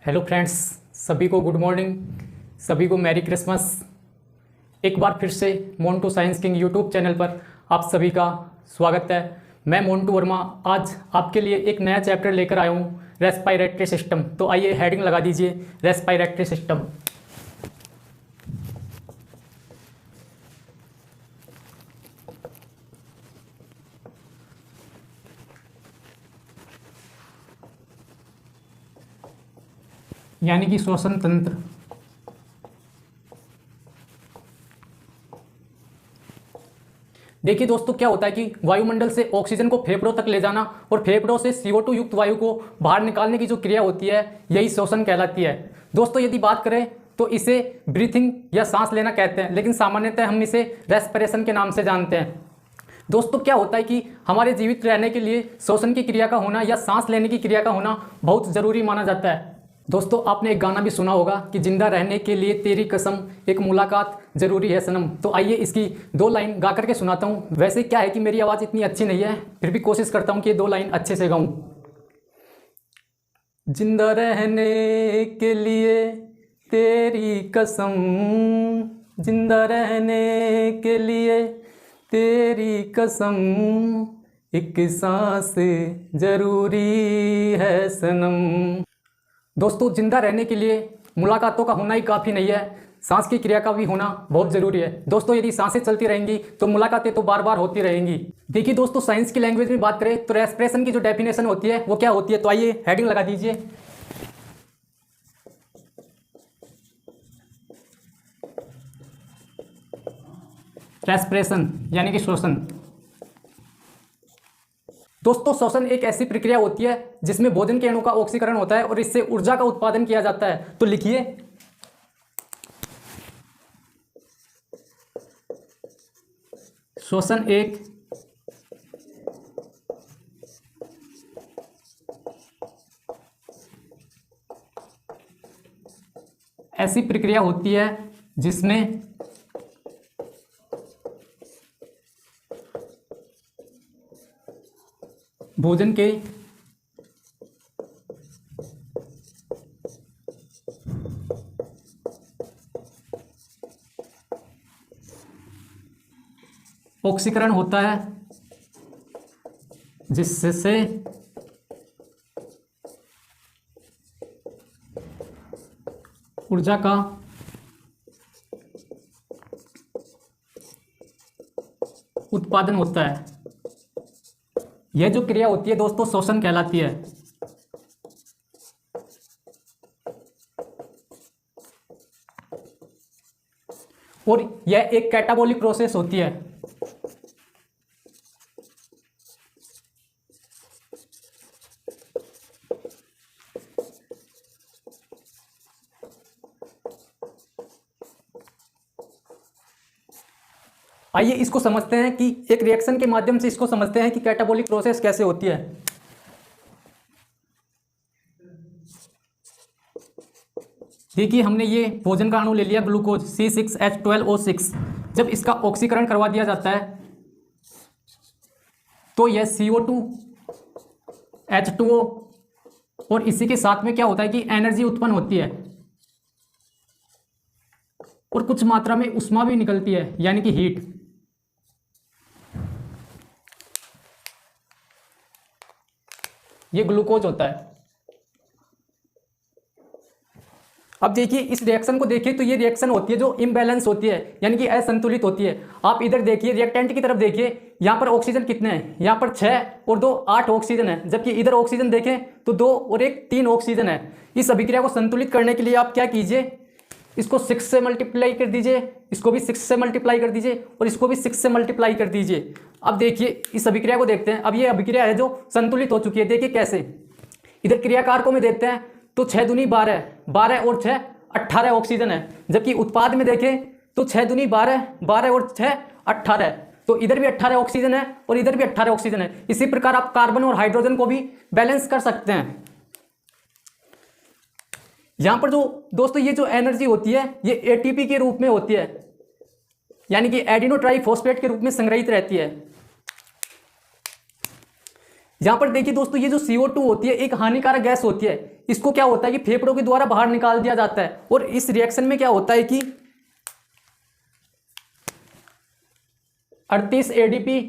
Hello friends, सभी को good morning, सभी को मैरी क्रिसमस। एक बार फिर से Montu science king YouTube channel पर आप सभी का स्वागत है। मैं मोन्टू वर्मा आज आपके लिए एक नया चैप्टर लेकर आया हूँ, रेस्पिरेटरी सिस्टम। तो आइए हेडिंग लगा दीजिए, रेस्पिरेटरी सिस्टम। यानी कि श्वसन तंत्र। देखिए दोस्तों, क्या होता है कि वायुमंडल से ऑक्सीजन को फेफड़ों तक ले जाना और फेफड़ों से CO2 युक्त वायु को बाहर निकालने की जो क्रिया होती है, यही श्वसन कहलाती है। दोस्तों, यदि बात करें तो इसे ब्रीथिंग या सांस लेना कहते हैं, लेकिन सामान्यतः हम इसे रेस्पिरेशन के नाम से जानते हैं। दोस्तों, क्या होता है कि हमारे जीवित रहने के लिए श्वसन की क्रिया का होना या सांस लेने की क्रिया का होना बहुत ज़रूरी माना जाता है। दोस्तों, आपने एक गाना भी सुना होगा कि जिंदा रहने के लिए तेरी कसम, एक मुलाकात जरूरी है सनम। तो आइए इसकी 2 लाइन गा करके सुनाता हूँ। वैसे क्या है कि मेरी आवाज़ इतनी अच्छी नहीं है, फिर भी कोशिश करता हूँ कि ये 2 लाइन अच्छे से गाऊँ। जिंदा रहने के लिए तेरी कसम, जिंदा रहने के लिए तेरी कसम, एक सांस जरूरी है सनम। दोस्तों, जिंदा रहने के लिए मुलाकातों का होना ही काफ़ी नहीं है, सांस की क्रिया का भी होना बहुत ज़रूरी है। दोस्तों, यदि सांसें चलती रहेंगी तो मुलाकातें तो बार बार होती रहेंगी। देखिए दोस्तों, साइंस की लैंग्वेज में बात करें तो रेस्पिरेशन की जो डेफिनेशन होती है वो क्या होती है, तो आइए हेडिंग लगा दीजिए, रेस्पिरेशन यानी कि श्वसन। दोस्तों, श्वसन एक ऐसी प्रक्रिया होती है जिसमें भोजन के अणु का ऑक्सीकरण होता है और इससे ऊर्जा का उत्पादन किया जाता है। तो लिखिए, श्वसन एक ऐसी प्रक्रिया होती है जिसमें भोजन के ऑक्सीकरण होता है, जिससे ऊर्जा का उत्पादन होता है। यह जो क्रिया होती है दोस्तों, श्वसन कहलाती है। और यह एक कैटाबॉलिक प्रोसेस होती है। आइए इसको समझते हैं कि एक रिएक्शन के माध्यम से इसको समझते हैं कि कैटाबॉलिक प्रोसेस कैसे होती है। देखिए, हमने ये भोजन का अणु ले लिया ग्लूकोज C6H12O6। जब इसका ऑक्सीकरण करवा दिया जाता है तो यह CO2 H2O और इसी के साथ में क्या होता है कि एनर्जी उत्पन्न होती है और कुछ मात्रा में ऊष्मा भी निकलती है, यानी कि हीट। ये ग्लूकोज होता है। अब देखिए, इस रिएक्शन को देखिए तो ये रिएक्शन होती है जो इम्बैलेंस होती है, यानी कि असंतुलित होती है। आप इधर देखिए, रिएक्टेंट की तरफ देखिए, यहाँ पर ऑक्सीजन कितने हैं, यहाँ पर 6 और 2 8 ऑक्सीजन है, जबकि इधर ऑक्सीजन देखें तो 2 और 1 3 ऑक्सीजन है। इस अभिक्रिया को संतुलित करने के लिए आप क्या कीजिए, इसको 6 से मल्टीप्लाई कर दीजिए, इसको भी 6 से मल्टीप्लाई कर दीजिए और इसको भी 6 से मल्टीप्लाई कर दीजिए। अब देखिए, इस अभिक्रिया को देखते हैं। अब ये अभिक्रिया है जो संतुलित हो चुकी है। देखिए कैसे, इधर क्रियाकारकों में देखते हैं तो 6 दूनी 12, 12 और 6 18 ऑक्सीजन है, जबकि उत्पाद में देखें तो 6 दूनी 12, 12 और 6 18, तो इधर भी 18 ऑक्सीजन है और इधर भी 18 ऑक्सीजन है। इसी प्रकार आप कार्बन और हाइड्रोजन को भी बैलेंस कर सकते हैं। यहां पर जो दोस्तों ये जो एनर्जी होती है ये एटीपी के रूप में होती है, यानी कि एडिनो ट्राइफॉस्फेट के रूप में संग्रहित रहती है। यहां पर देखिए दोस्तों, ये जो CO2 होती है एक हानिकारक गैस होती है, इसको क्या होता है कि फेफड़ों के द्वारा बाहर निकाल दिया जाता है। और इस रिएक्शन में क्या होता है कि 38 एडीपी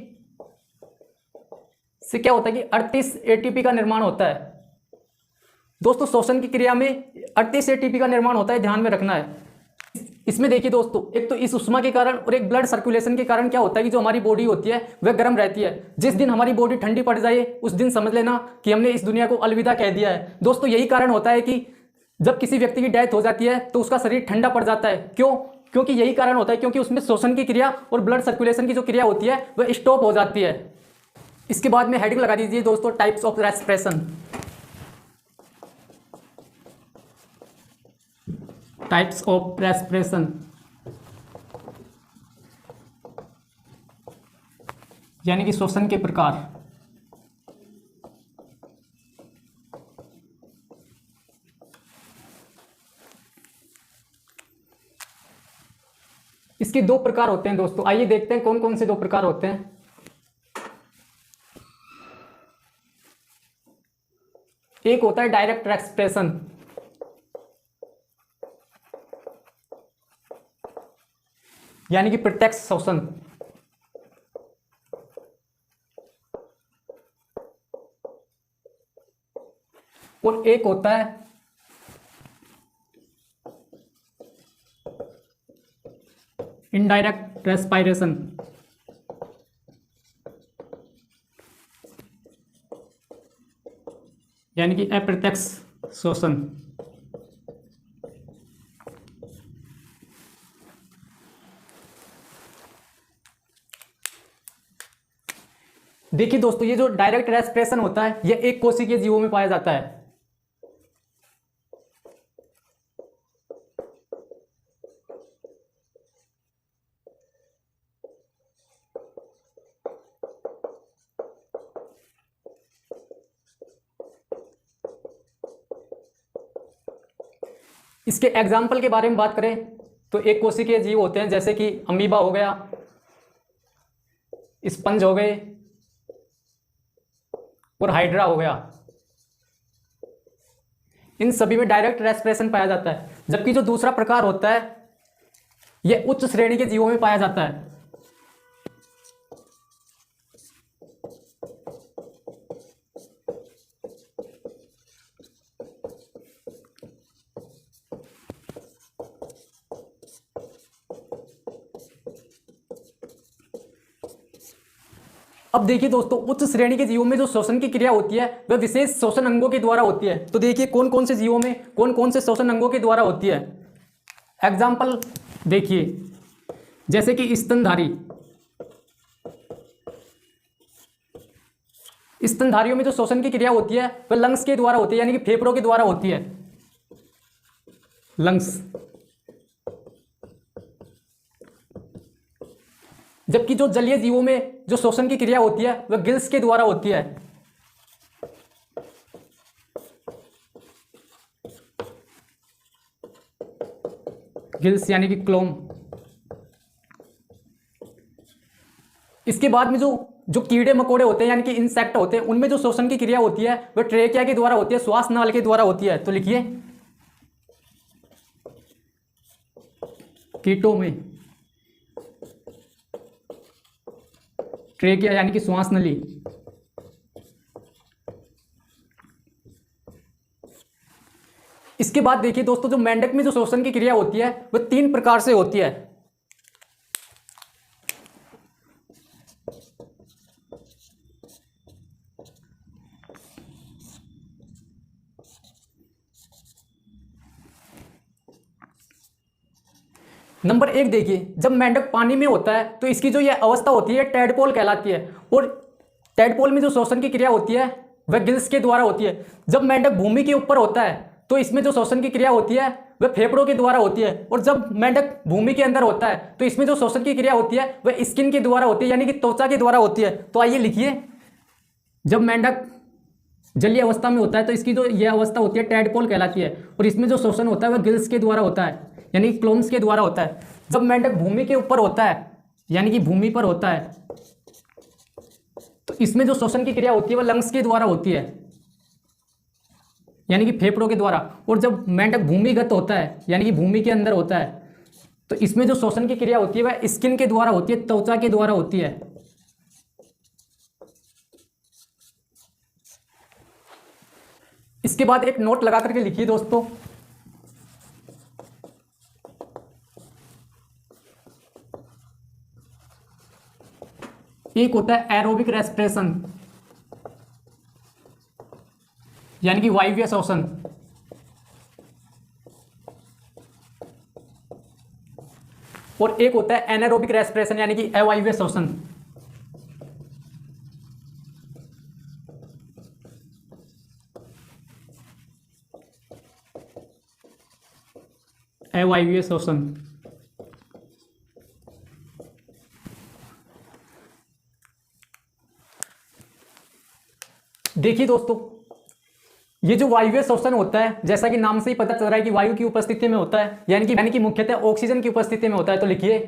से क्या होता है कि 38 एटीपी का निर्माण होता है। दोस्तों श्वसन की क्रिया में 38 एटीपी का निर्माण होता है, ध्यान में रखना है। इसमें देखिए दोस्तों, एक तो इस उष्मा के कारण और एक ब्लड सर्कुलेशन के कारण क्या होता है कि जो हमारी बॉडी होती है वह गर्म रहती है। जिस दिन हमारी बॉडी ठंडी पड़ जाए उस दिन समझ लेना कि हमने इस दुनिया को अलविदा कह दिया है। दोस्तों यही कारण होता है कि जब किसी व्यक्ति की डेथ हो जाती है तो उसका शरीर ठंडा पड़ जाता है। क्यों? क्योंकि यही कारण होता है, क्योंकि उसमें श्वसन की क्रिया और ब्लड सर्कुलेशन की जो क्रिया होती है वह स्टॉप हो जाती है। इसके बाद में हेडिंग लगा दीजिए दोस्तों, types of respiration. Types of respiration यानी कि श्वसन के प्रकार। इसके दो प्रकार होते हैं दोस्तों, आइए देखते हैं कौन कौन से दो प्रकार होते हैं। एक होता है डायरेक्ट रेस्पिरेशन, यानी कि प्रत्यक्ष श्वसन। और एक होता है इनडायरेक्ट रेस्पिरेशन, यानी कि अप्रत्यक्ष श्वसन। देखिए दोस्तों, ये जो डायरेक्ट रेस्पिरेशन होता है ये एक कोशिकीय जीवों में पाया जाता है। इसके एग्जाम्पल के बारे में बात करें तो एक कोशिकीय जीव होते हैं, जैसे कि अमीबा हो गया, स्पंज हो गए और हाइड्रा हो गया। इन सभी में डायरेक्ट रेस्पिरेशन पाया जाता है। जबकि जो दूसरा प्रकार होता है यह उच्च श्रेणी के जीवों में पाया जाता है। अब देखिए दोस्तों, उच्च श्रेणी के जीवों में जो श्वसन की क्रिया होती है वह विशेष श्वसन अंगों के द्वारा होती है। तो देखिए कौन कौन से जीवों में कौन कौन से श्वसन अंगों के द्वारा होती है। एग्जाम्पल देखिए, जैसे कि स्तनधारी। स्तनधारियों में जो श्वसन की क्रिया होती है वह लंग्स के द्वारा होती है, यानी कि फेफड़ों के द्वारा होती है, लंग्स। जबकि जो जलीय जीवों में जो श्वसन की क्रिया होती है वह गिल्स के द्वारा होती है। गिल्स यानी कि क्लोम। इसके बाद में जो कीड़े मकोड़े होते हैं यानी कि इंसेक्ट होते हैं, उनमें जो श्वसन की क्रिया होती है वह ट्रेकिया के द्वारा होती है, श्वास नाल के द्वारा होती है। तो लिखिए कीटों में ट्रेकिया यानी कि श्वास नली। इसके बाद देखिए दोस्तों, जो मेंढक में जो श्वसन की क्रिया होती है वह 3 प्रकार से होती है। नंबर 1 देखिए, जब मेंढक पानी में होता है तो इसकी जो यह अवस्था होती है टैडपोल कहलाती है। और टैडपोल में जो श्वसन की क्रिया होती है वह गिल्स के द्वारा होती है। जब मेंढक भूमि के ऊपर होता है तो इसमें जो श्वसन की क्रिया होती है वह फेफड़ों के द्वारा होती है। और जब मेंढक भूमि के अंदर होता है तो इसमें जो श्वसन की क्रिया होती है वह स्किन के द्वारा होती है, यानी कि त्वचा के द्वारा होती है। तो आइए लिखिए, जब मेंढक जलीय अवस्था में होता है तो इसकी जो यह अवस्था होती है टैडपोल कहलाती है। और इसमें जो श्वसन होता है वह गिल्स के द्वारा होता है, यानी कि क्लोम्स के द्वारा होता है। जब मेंढक भूमि के ऊपर होता है यानी कि भूमि पर होता है तो इसमें जो श्वसन की क्रिया होती है वह लंग्स के द्वारा होती है। यानी कि फेफड़ों के द्वारा, और जब मेंढक भूमिगत होता है यानी कि भूमि के अंदर होता है तो इसमें जो श्वसन की क्रिया होती है वह स्किन के द्वारा होती है, त्वचा के द्वारा होती है। इसके बाद एक नोट लगा करके लिखिए दोस्तों, एक होता है एरोबिक रेस्पिरेशन यानी कि वायवीय श्वसन, और एक होता है एनारोबिक रेस्पिरेशन यानी कि अवायवीय श्वसन। अवायवीय श्वसन। देखिए दोस्तों, ये जो वायवीय श्वसन होता है जैसा कि नाम से ही पता चल रहा है कि वायु की उपस्थिति में होता है, यानी कि मुख्यतः ऑक्सीजन की उपस्थिति में होता है। तो लिखिए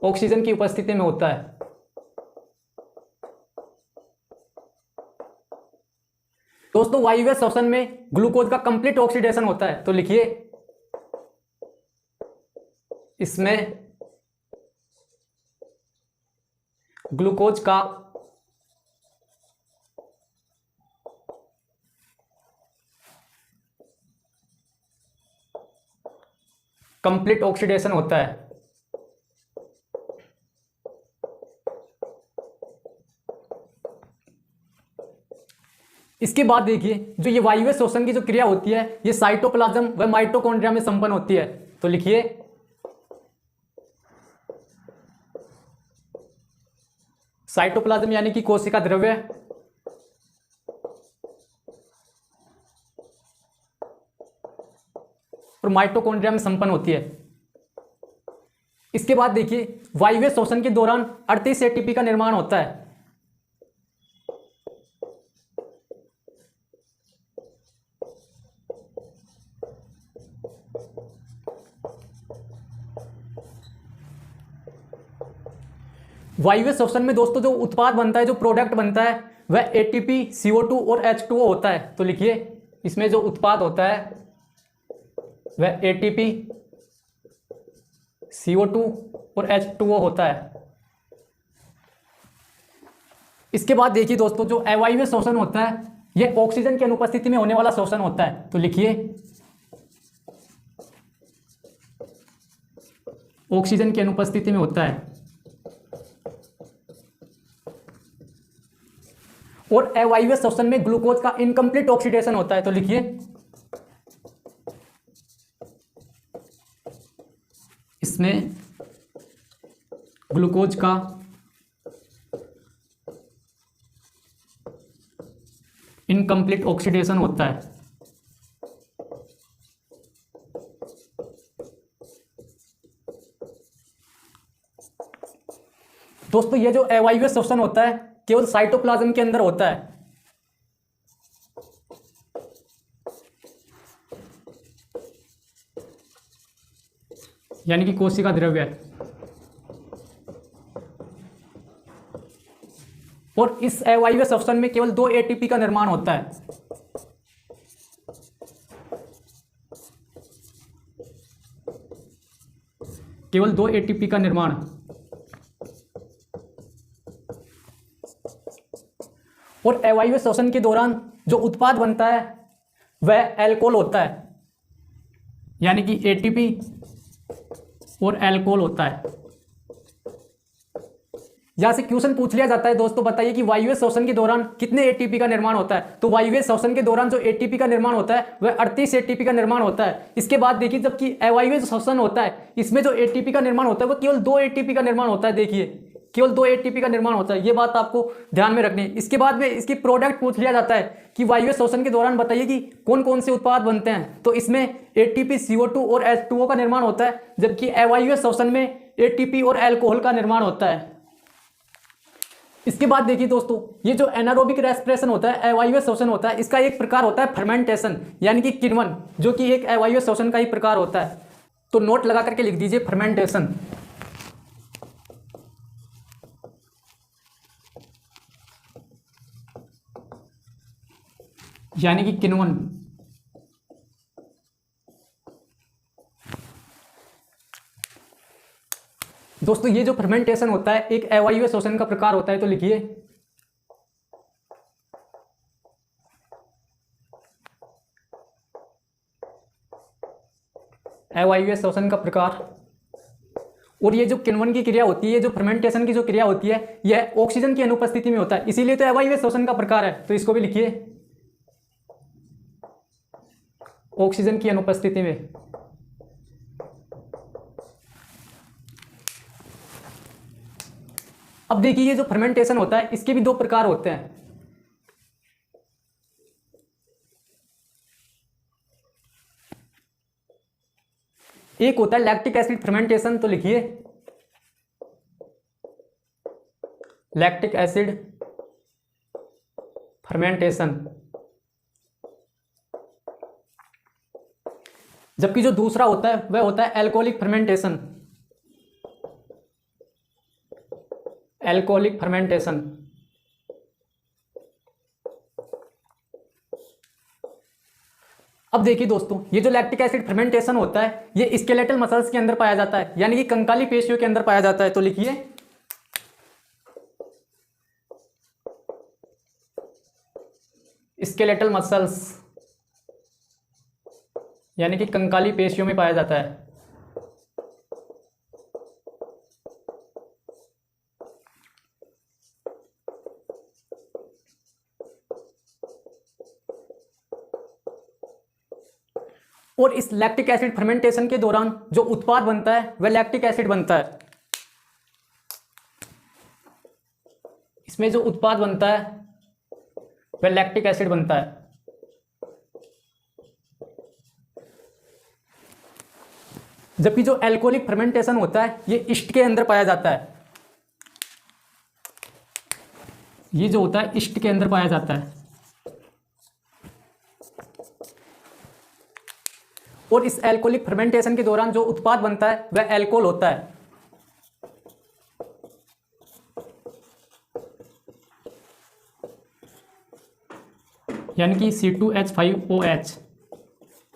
ऑक्सीजन की उपस्थिति में होता है। दोस्तों वायवीय श्वसन में ग्लूकोज का कंप्लीट ऑक्सीडेशन होता है। तो लिखिए इसमें ग्लूकोज का कंप्लीट ऑक्सीडेशन होता है। इसके बाद देखिए जो ये वायवीय श्वसन की जो क्रिया होती है ये साइटोप्लाज्म व माइटोकॉन्ड्रिया में संपन्न होती है। तो लिखिए साइटोप्लाज्म यानी कि कोशिका द्रव्य, और माइटोकॉन्ड्रिया में संपन्न होती है। इसके बाद देखिए वायवीय श्वसन के दौरान 38 एटीपी का निर्माण होता है। वायवीय श्वसन में दोस्तों जो उत्पाद बनता है, जो प्रोडक्ट बनता है वह एटीपी, CO2 और H2O होता है। तो लिखिए इसमें जो उत्पाद होता है वह एटीपी, CO2 और H2O होता है। इसके बाद देखिए दोस्तों जो अवायवीय श्वसन होता है यह ऑक्सीजन की अनुपस्थिति में होने वाला श्वसन होता है। तो लिखिए ऑक्सीजन की अनुपस्थिति में होता है। और अवायवीय श्वसन में ग्लूकोज का इनकम्प्लीट ऑक्सीडेशन होता है। तो लिखिए इसमें ग्लूकोज का इनकम्प्लीट ऑक्सीडेशन होता है। दोस्तों ये जो अवायवीय श्वसन होता है केवल साइटोप्लाज्म के अंदर होता है। यानी कि कोशिका द्रव्य, और इस अवायवीय श्वसन में केवल 2 एटीपी का निर्माण होता है। केवल 2 एटीपी का निर्माण। और अवायवीय श्वसन के दौरान जो उत्पाद बनता है वह अल्कोहल होता है, यानी कि एटीपी और अल्कोहल होता है। यहां से क्वेश्चन पूछ लिया जाता है दोस्तों, बताइए कि वायवीय श्वसन के दौरान कितने एटीपी का निर्माण होता है। तो वायवीय श्वसन के दौरान जो एटीपी का निर्माण होता है वह 38 एटीपी का निर्माण होता है। इसके बाद देखिए जबकि अवायवीय श्वसन होता है इसमें जो एटीपी का निर्माण होता है वो केवल 2 एटीपी का निर्माण होता है। देखिए केवल 2 एटीपी का निर्माण होता है, ये बात आपको ध्यान में रखनी है। इसके बाद में इसकी प्रोडक्ट पूछ लिया जाता है कि वायवीय श्वसन के दौरान बताइए कि कौन कौन से उत्पाद बनते हैं। तो इसमें एटीपी, CO2 और H2O का निर्माण होता है, जबकि अवायवीय श्वसन में एटीपी और अल्कोहल का निर्माण होता है। इसके बाद देखिए दोस्तों ये जो एनारोबिक रेस्पिरेशन होता है, अवायवीय श्वसन होता है, इसका एक प्रकार होता है फर्मेंटेशन यानी कि किण्वन, जो कि एक अवायवीय श्वसन का ही प्रकार होता है। तो नोट लगा करके लिख दीजिए फर्मेंटेशन। यानी कि किण्वन। दोस्तों ये जो फर्मेंटेशन होता है एक अवायवीय श्वसन का प्रकार होता है, तो लिखिए अवायवीय श्वसन का प्रकार। और ये जो किण्वन की क्रिया होती है, जो फर्मेंटेशन की जो क्रिया होती है, यह ऑक्सीजन की अनुपस्थिति में होता है, इसीलिए तो अवायवीय श्वसन का प्रकार है। तो इसको भी लिखिए ऑक्सीजन की अनुपस्थिति में। अब देखिए ये जो फर्मेंटेशन होता है इसके भी दो प्रकार होते हैं। एक होता है लैक्टिक एसिड फर्मेंटेशन, तो लिखिए लैक्टिक एसिड फर्मेंटेशन। जबकि जो दूसरा होता है वह होता है एल्कोहलिक फर्मेंटेशन। Alcoholic fermentation. अब देखिए दोस्तों ये जो लैक्टिक एसिड फर्मेंटेशन होता है ये स्केलेटल मसल्स के अंदर पाया जाता है, यानी कि कंकाली पेशियों के अंदर पाया जाता है। तो लिखिए स्केलेटल मसल्स, यानी कि कंकाली पेशियों में पाया जाता है। और इस लैक्टिक एसिड फर्मेंटेशन के दौरान जो उत्पाद बनता है वह लैक्टिक एसिड बनता है। इसमें जो उत्पाद बनता है वह लैक्टिक एसिड बनता है। जबकि जो एल्कोहलिक फर्मेंटेशन होता है ये ईस्ट के अंदर पाया जाता है। ये जो होता है ईस्ट के अंदर पाया जाता है। और इस एल्कोहलिक फर्मेंटेशन के दौरान जो उत्पाद बनता है वह एल्कोहल होता है। यानी कि C2H5OH,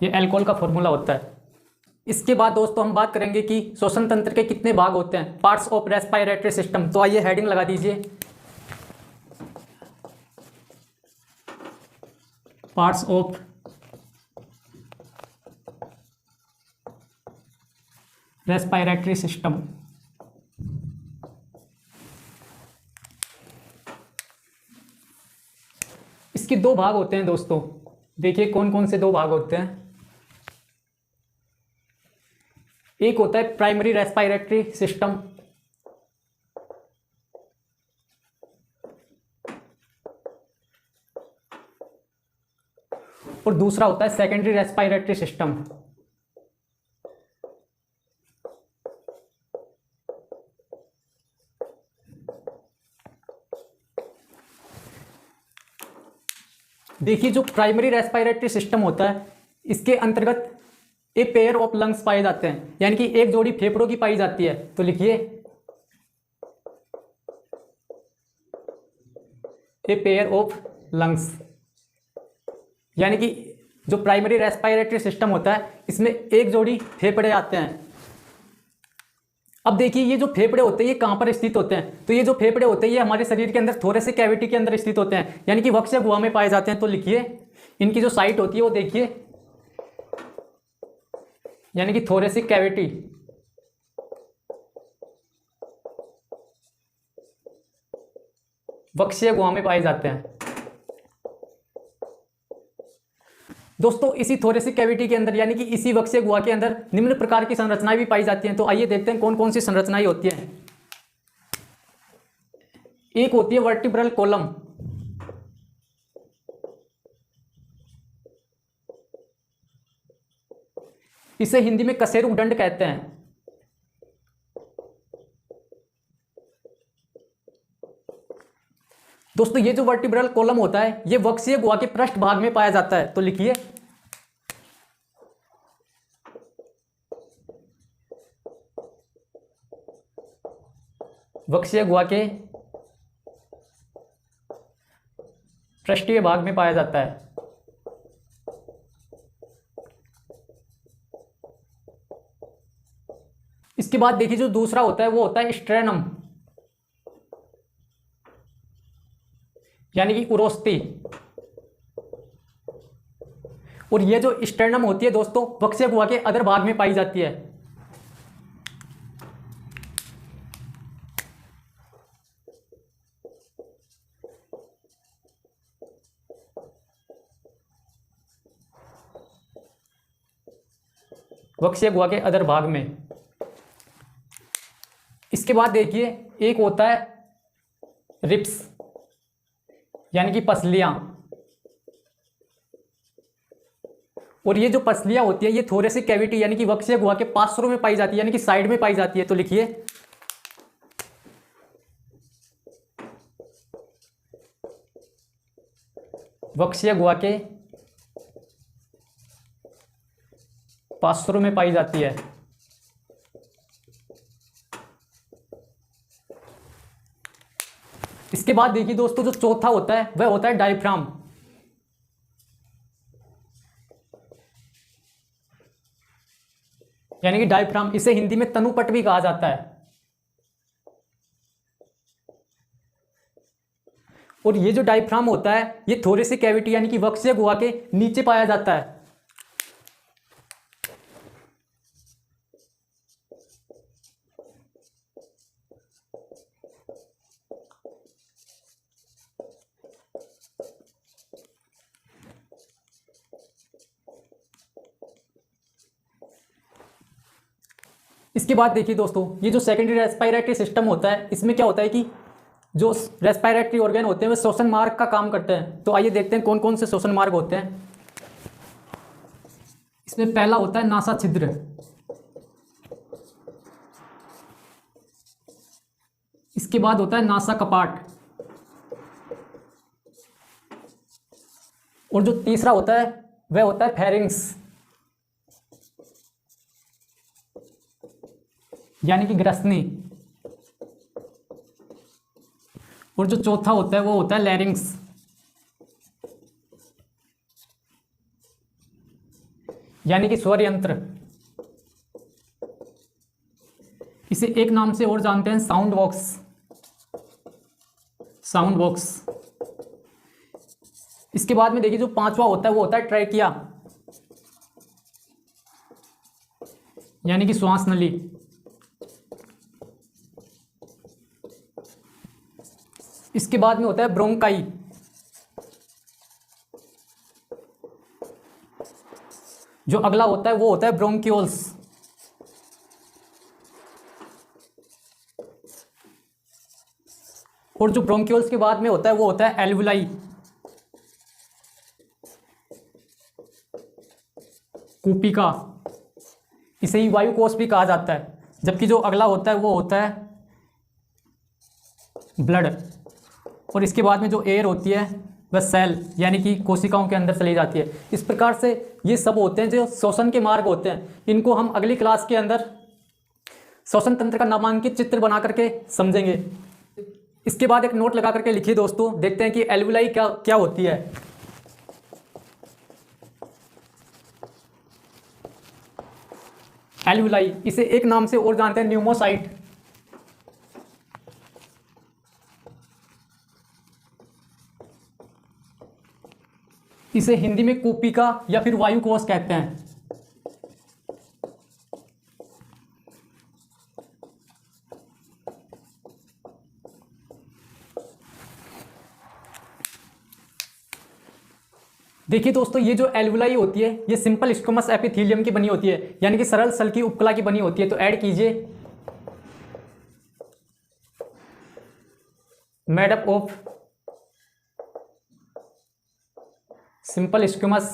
ये एल्कोहल का फॉर्मूला होता है। इसके बाद दोस्तों हम बात करेंगे कि श्वसन तंत्र के कितने भाग होते हैं, पार्ट्स ऑफ रेस्पिरेटरी सिस्टम। तो आइए हेडिंग लगा दीजिए, पार्ट्स ऑफ रेस्पिरेटरी सिस्टम। इसके दो भाग होते हैं दोस्तों, देखिए कौन कौन से दो भाग होते हैं। एक होता है प्राइमरी रेस्पिरेटरी सिस्टम, और दूसरा होता है सेकेंडरी रेस्पिरेटरी सिस्टम। देखिए जो प्राइमरी रेस्पिरेटरी सिस्टम होता है इसके अंतर्गत ए पेयर ऑफ लंग्स पाए जाते हैं, यानी कि एक जोड़ी फेफड़ों की पाई जाती है। तो लिखिए ए पेयर ऑफ लंग्स, यानी कि जो प्राइमरी रेस्पिरेटरी सिस्टम होता है इसमें एक जोड़ी फेफड़े आते हैं। अब देखिए ये जो फेफड़े होते हैं ये कहाँ पर स्थित होते हैं, तो ये जो फेफड़े होते हैं ये हमारे शरीर के अंदर थोरेसिक कैविटी के अंदर स्थित होते हैं, यानी कि वक्ष गुहा में पाए जाते हैं। तो लिखिए इनकी जो साइट होती है वो देखिए, यानी कि थोरेसिक कैविटी। वक्षीय गुहा में पाए जाते हैं। दोस्तों इसी थोरेसिक कैविटी के अंदर, यानी कि इसी वक्षीय गुहा के अंदर निम्न प्रकार की संरचनाएं भी पाई जाती हैं। तो आइए देखते हैं कौन कौन सी संरचनाएं होती हैं। एक होती है वर्टिब्रल कॉलम, इसे हिंदी में कशेरुक दंड कहते हैं। दोस्तों ये जो वर्टिब्रल कॉलम होता है ये वक्षीय गुहा के पृष्ठ भाग में पाया जाता है। तो लिखिए वक्षीय गुहा के पृष्ठीय भाग में पाया जाता है। इसके बाद देखिए जो दूसरा होता है वो होता है स्ट्रेनम, यानी कि उरोस्ती। और ये जो स्ट्रेनम होती है दोस्तों वक्ष्य गुहा के अधर भाग में पाई जाती है। वक्ष्य गुहा के अधर भाग में। इसके बाद देखिए एक होता है रिप्स, यानी कि पसलियां। और ये जो पसलियां होती है ये थोरेसिक कैविटी यानी कि वक्ष्य गुहा के पार्श्व में पाई जाती है, यानी कि साइड में पाई जाती है। तो लिखिए वक्ष्य गुहा के पार्श्व में पाई जाती है। इसके बाद देखिए दोस्तों जो चौथा होता है वह होता है डायफ्राम, यानी कि डायफ्राम, इसे हिंदी में तनुपट भी कहा जाता है। और ये जो डायफ्राम होता है ये थोरेसिक कैविटी यानी कि वक्ष्य गुहा के नीचे पाया जाता है। इसके बाद देखिए दोस्तों ये जो सेकेंडरी रेस्पिरेटरी सिस्टम होता है इसमें क्या होता है कि जो रेस्पिरेटरी ऑर्गन होते हैं वे श्वसन मार्ग का काम करते हैं। तो आइए देखते हैं कौन कौन से श्वसन मार्ग होते हैं। इसमें पहला होता है नासा छिद्र, इसके बाद होता है नासा कपाट, और जो तीसरा होता है वह होता है फेरिंग्स, यानी कि ग्रसनी, और जो चौथा होता है वो होता है लैरिंग्स, यानी कि स्वर यंत्र। इसे एक नाम से और जानते हैं साउंड बॉक्स, साउंड बॉक्स। इसके बाद में देखिए जो पांचवा होता है वो होता है ट्रैकिया, यानी कि श्वास नली। इसके बाद में होता है ब्रोंकाई, जो अगला होता है वो होता है ब्रोंकियोल्स। और जो ब्रोंकियोल्स के बाद में होता है वो होता है एल्वुलाई, कूपिका, इसे ही वायुकोश भी कहा जाता है। जबकि जो अगला होता है वो होता है ब्लड। और इसके बाद में जो एयर होती है वह सेल यानी कि कोशिकाओं के अंदर चली जाती है। इस प्रकार से ये सब होते हैं जो श्वसन के मार्ग होते हैं। इनको हम अगली क्लास के अंदर श्वसन तंत्र का नामांकित चित्र बना करके समझेंगे। इसके बाद एक नोट लगा करके लिखिए दोस्तों, देखते हैं कि एल्वुलाई क्या क्या होती है। एल्वुलाई, इसे एक नाम से और जानते हैं न्यूमोसाइट। इसे हिंदी में कूपिका या फिर वायुकोश कहते हैं। देखिए दोस्तों ये जो एल्वुलाई होती है ये सिंपल स्क्वैमस एपिथेलियम की बनी होती है, यानी कि सरल सल की उपकला की बनी होती है। तो ऐड कीजिए made up of simple squamous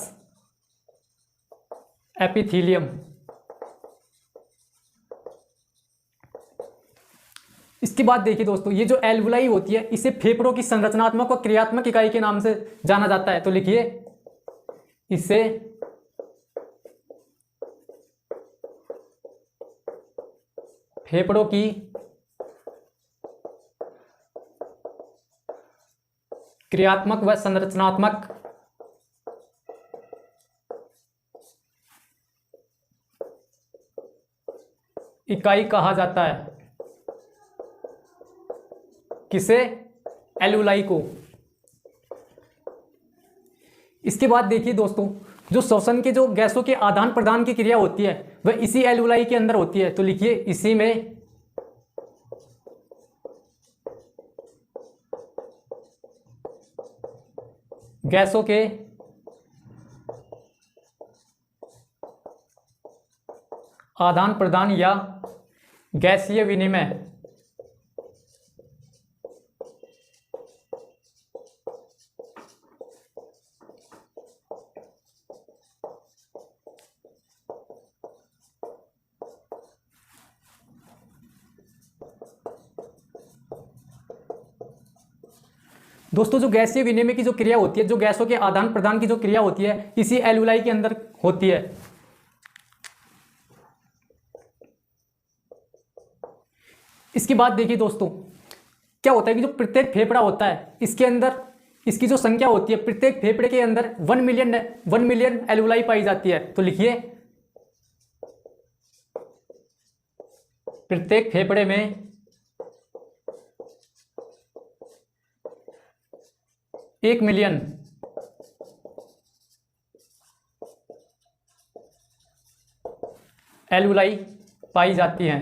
epithelium. इसके बाद देखिए दोस्तों ये जो एल्वुलाई होती है इसे फेफड़ों की संरचनात्मक और क्रियात्मक इकाई के नाम से जाना जाता है। तो लिखिए इसे फेफड़ों की क्रियात्मक व संरचनात्मक इकाई कहा जाता है। किसे? एल्यूलाई को। इसके बाद देखिए दोस्तों, जो श्वसन के जो गैसों के आदान प्रदान की क्रिया होती है वह इसी एल्यूलाई के अंदर होती है। तो लिखिए इसी में गैसों के आदान प्रदान या गैसीय विनिमय दोस्तों, जो गैसीय विनिमय की जो क्रिया होती है, जो गैसों के आदान प्रदान की जो क्रिया होती है, इसी एल्यूलाई के अंदर होती है। इसके बाद देखिए दोस्तों, क्या होता है कि जो प्रत्येक फेफड़ा होता है इसके अंदर इसकी जो संख्या होती है, प्रत्येक फेफड़े के अंदर 1 मिलियन एल्यूलाई पाई जाती है। तो लिखिए प्रत्येक फेफड़े में 1 मिलियन एल्यूलाई पाई जाती हैं।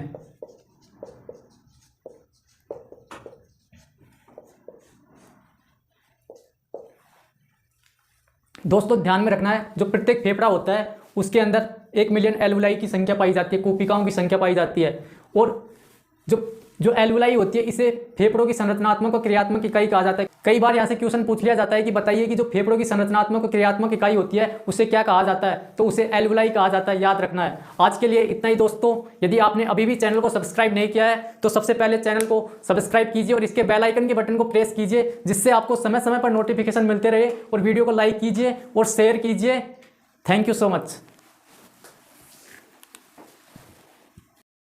दोस्तों ध्यान में रखना है, जो प्रत्येक फेफड़ा होता है उसके अंदर 1 मिलियन एल्यूलाई की संख्या पाई जाती है, कोशिकाओं की संख्या पाई जाती है। और जो एल्यूलाई होती है इसे फेफड़ों की संरचनात्मक और क्रियात्मक इकाई कहा जाता है। कई बार यहाँ से क्वेश्चन पूछ लिया जाता है कि बताइए कि जो फेफड़ों की संरचनात्मक और क्रियात्मक इकाई होती है उसे क्या कहा जाता है, तो उसे एल्यूलाई कहा जाता है, याद रखना है। आज के लिए इतना ही दोस्तों। यदि आपने अभी भी चैनल को सब्सक्राइब नहीं किया है तो सबसे पहले चैनल को सब्सक्राइब कीजिए और इसके बेल आइकन के बटन को प्रेस कीजिए, जिससे आपको समय समय पर नोटिफिकेशन मिलते रहे। और वीडियो को लाइक कीजिए और शेयर कीजिए। Thank you so much.